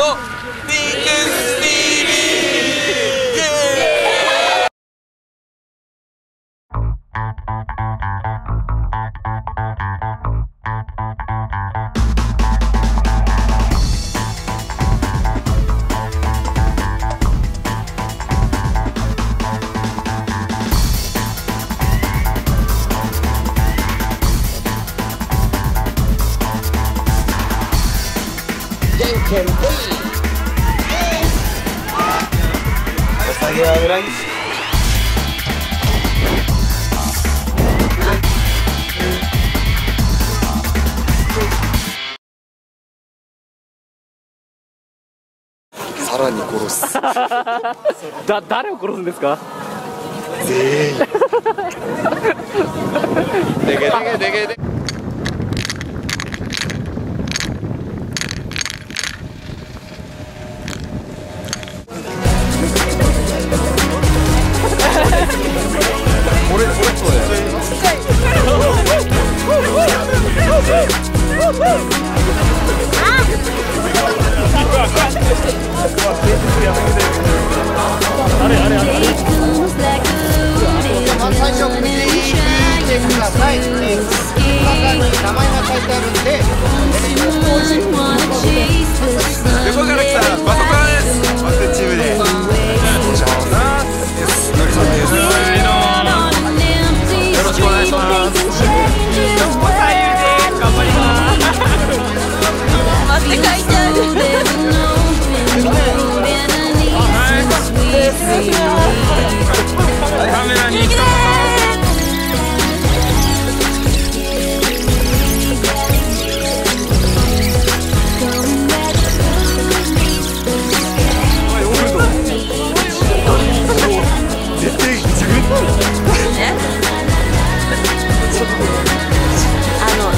お下げは裏にさらに殺す誰を殺すんですか？全員でけでけでけで俺そうだよ。最初見てください。中に名前が書いてあるんで。横から来たバトカーです。バスチームで。お願いします。のりさんです。よろしくお願いします。頑張ります。待って書いてある。カメラに来た。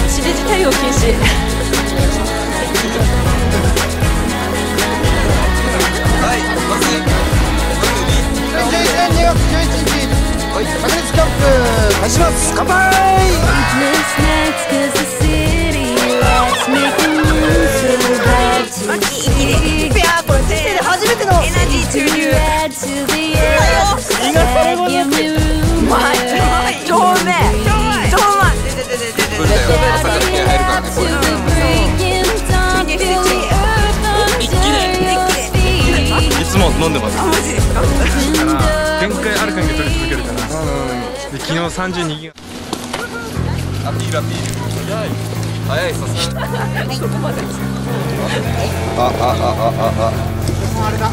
地デジ対応禁止。はい、まず2月11日、白熱キャンプ開始します。乾杯。ペアこれ人生で初めてのエナジー注入。うまい。超うめえ。超うまい。いつも飲んでます。マジですか？限界ある限り取り続けるから。で昨日32ギガ。アピールアピール。早いさすが。そこまで。あれだ。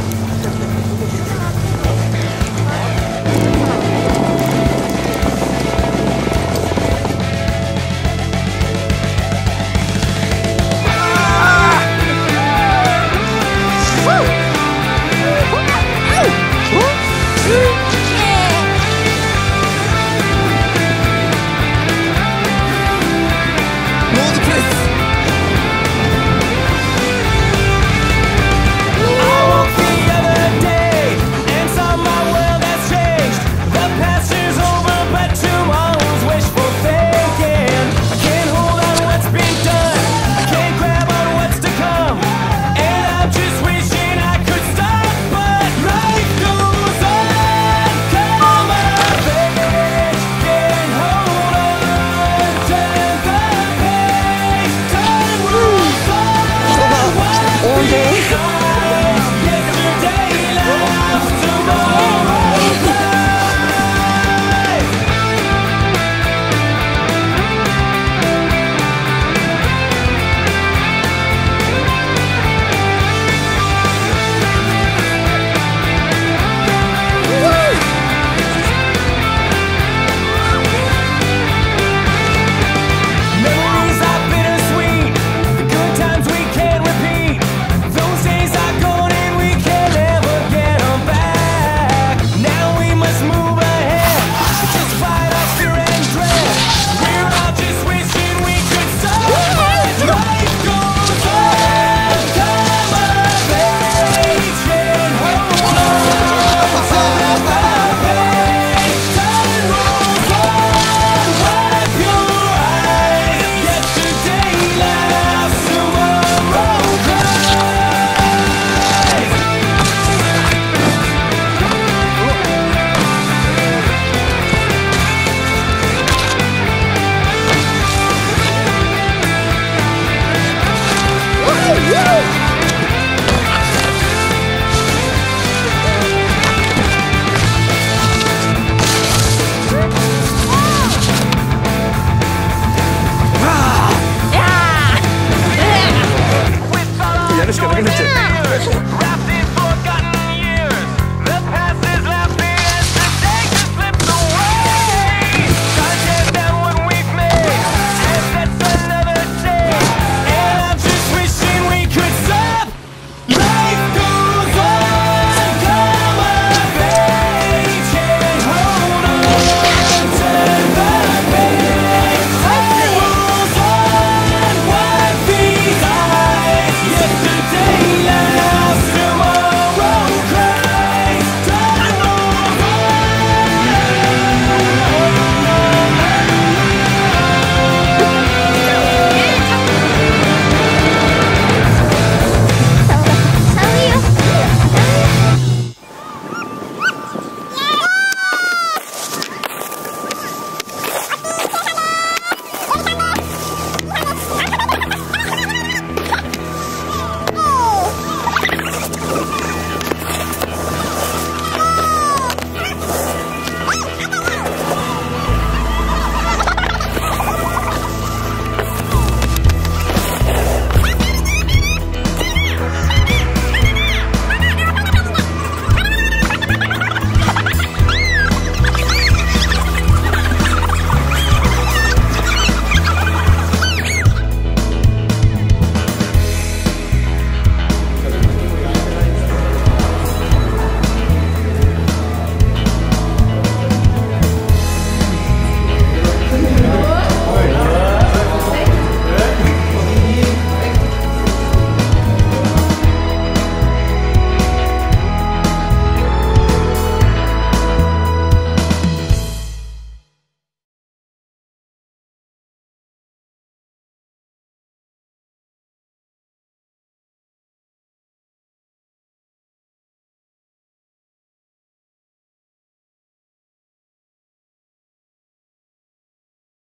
やるしかなくなっちゃう。